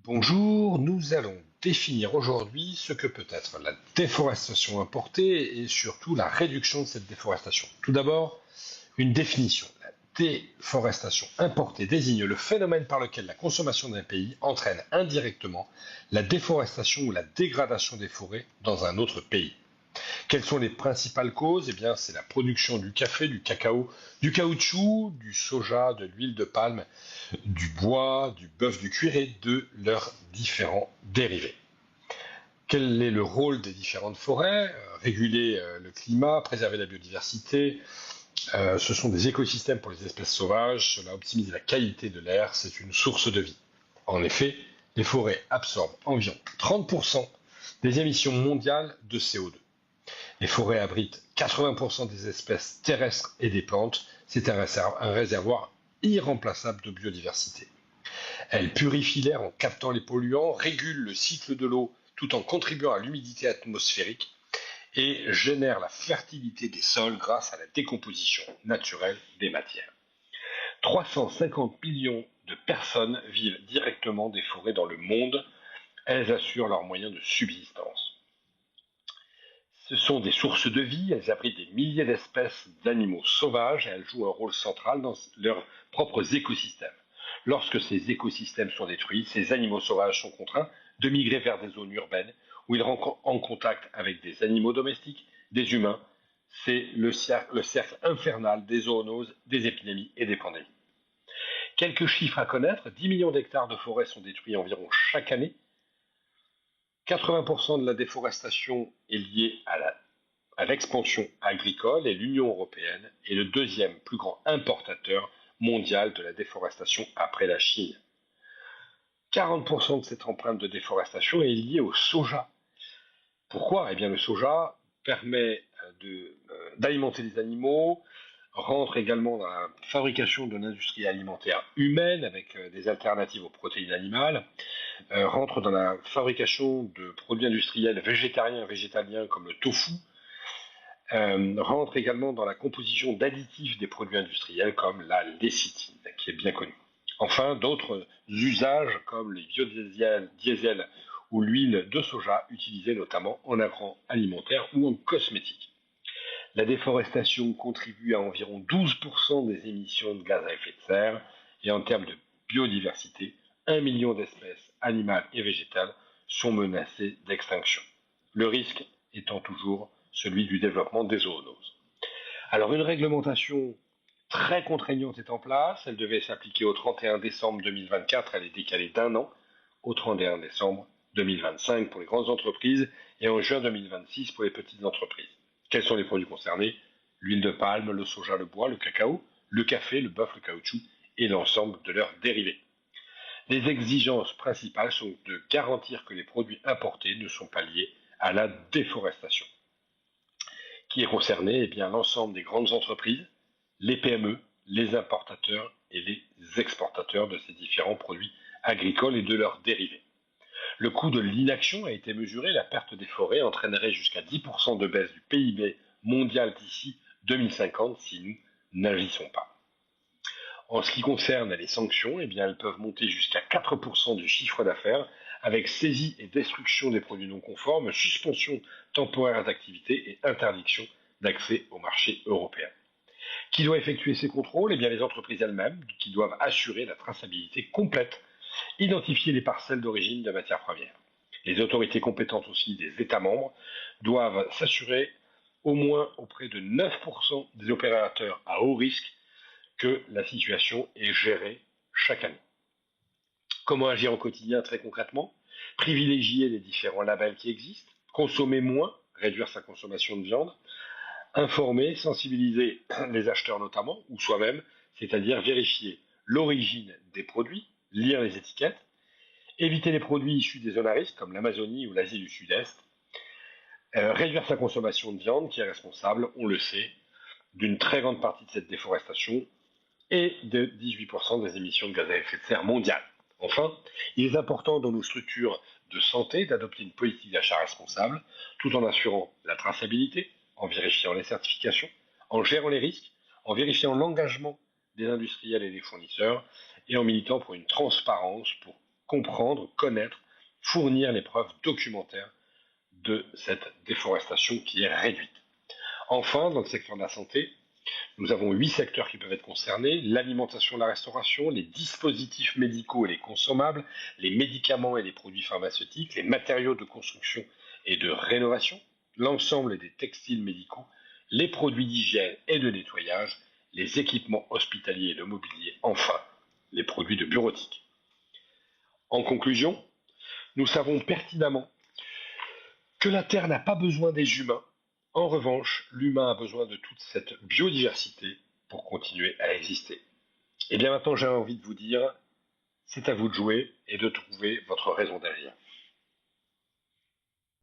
Bonjour, nous allons définir aujourd'hui ce que peut être la déforestation importée et surtout la réduction de cette déforestation. Tout d'abord, une définition. La déforestation importée désigne le phénomène par lequel la consommation d'un pays entraîne indirectement la déforestation ou la dégradation des forêts dans un autre pays. Quelles sont les principales causes? Eh bien, c'est la production du café, du cacao, du caoutchouc, du soja, de l'huile de palme, du bois, du bœuf, du cuir et de leurs différents dérivés. Quel est le rôle des différentes forêts? Réguler le climat, préserver la biodiversité. Ce sont des écosystèmes pour les espèces sauvages. Cela optimise la qualité de l'air. C'est une source de vie. En effet, les forêts absorbent environ 30% des émissions mondiales de CO2. Les forêts abritent 80% des espèces terrestres et des plantes. C'est un réservoir irremplaçable de biodiversité. Elles purifient l'air en captant les polluants, régulent le cycle de l'eau tout en contribuant à l'humidité atmosphérique et génèrent la fertilité des sols grâce à la décomposition naturelle des matières. 350 millions de personnes vivent directement des forêts dans le monde. Elles assurent leurs moyens de subsistance. Ce sont des sources de vie, elles abritent des milliers d'espèces d'animaux sauvages et elles jouent un rôle central dans leurs propres écosystèmes. Lorsque ces écosystèmes sont détruits, ces animaux sauvages sont contraints de migrer vers des zones urbaines où ils rentrent en contact avec des animaux domestiques, des humains. C'est le cercle infernal des zoonoses, des épidémies et des pandémies. Quelques chiffres à connaître, 10 millions d'hectares de forêts sont détruits environ chaque année. 80% de la déforestation est liée à l'expansion agricole et l'Union européenne est le deuxième plus grand importateur mondial de la déforestation après la Chine. 40% de cette empreinte de déforestation est liée au soja. Pourquoi? Eh bien, le soja permet d'alimenter les animaux, rentre également dans la fabrication de l'industrie alimentaire humaine avec des alternatives aux protéines animales, rentre dans la fabrication de produits industriels végétariens et végétaliens comme le tofu, rentre également dans la composition d'additifs des produits industriels comme la lécithine, qui est bien connue. Enfin, d'autres usages comme les biodiesels ou l'huile de soja utilisée notamment en agroalimentaire ou en cosmétique. La déforestation contribue à environ 12% des émissions de gaz à effet de serre et en termes de biodiversité, 1 million d'espèces animales et végétales sont menacées d'extinction. Le risque étant toujours celui du développement des zoonoses. Alors une réglementation très contraignante est en place, elle devait s'appliquer au 31 décembre 2024, elle est décalée d'un an au 31 décembre 2025 pour les grandes entreprises et en juin 2026 pour les petites entreprises. Quels sont les produits concernés? L'huile de palme, le soja, le bois, le cacao, le café, le bœuf, le caoutchouc et l'ensemble de leurs dérivés. Les exigences principales sont de garantir que les produits importés ne sont pas liés à la déforestation. Qui est concerné? Eh bien, l'ensemble des grandes entreprises, les PME, les importateurs et les exportateurs de ces différents produits agricoles et de leurs dérivés. Le coût de l'inaction a été mesuré, la perte des forêts entraînerait jusqu'à 10% de baisse du PIB mondial d'ici 2050 si nous n'agissons pas. En ce qui concerne les sanctions, eh bien, elles peuvent monter jusqu'à 4% du chiffre d'affaires avec saisie et destruction des produits non conformes, suspension temporaire d'activité et interdiction d'accès au marché européen. Qui doit effectuer ces contrôles? Eh bien, les entreprises elles-mêmes qui doivent assurer la traçabilité complète, identifier les parcelles d'origine de matières premières. Les autorités compétentes aussi des États membres doivent s'assurer au moins auprès de 9% des opérateurs à haut risque que la situation est gérée chaque année. Comment agir au quotidien très concrètement? Privilégier les différents labels qui existent, consommer moins, réduire sa consommation de viande, informer, sensibiliser les acheteurs notamment, ou soi-même, c'est-à-dire vérifier l'origine des produits, lire les étiquettes, éviter les produits issus des zones à risque comme l'Amazonie ou l'Asie du Sud-Est, réduire sa consommation de viande qui est responsable, on le sait, d'une très grande partie de cette déforestation et de 18% des émissions de gaz à effet de serre mondiales. Enfin, il est important dans nos structures de santé d'adopter une politique d'achat responsable tout en assurant la traçabilité, en vérifiant les certifications, en gérant les risques, en vérifiant l'engagement des industriels et des fournisseurs et en militant pour une transparence pour comprendre, connaître, fournir les preuves documentaires de cette déforestation qui est réduite. Enfin, dans le secteur de la santé, nous avons 8 secteurs qui peuvent être concernés: l'alimentation, la restauration, les dispositifs médicaux et les consommables, les médicaments et les produits pharmaceutiques, les matériaux de construction et de rénovation, l'ensemble des textiles médicaux, les produits d'hygiène et de nettoyage, les équipements hospitaliers et le mobilier, enfin, les produits de bureautique. En conclusion, nous savons pertinemment que la Terre n'a pas besoin des humains. En revanche, l'humain a besoin de toute cette biodiversité pour continuer à exister. Et bien maintenant, j'ai envie de vous dire, c'est à vous de jouer et de trouver votre raison d'agir.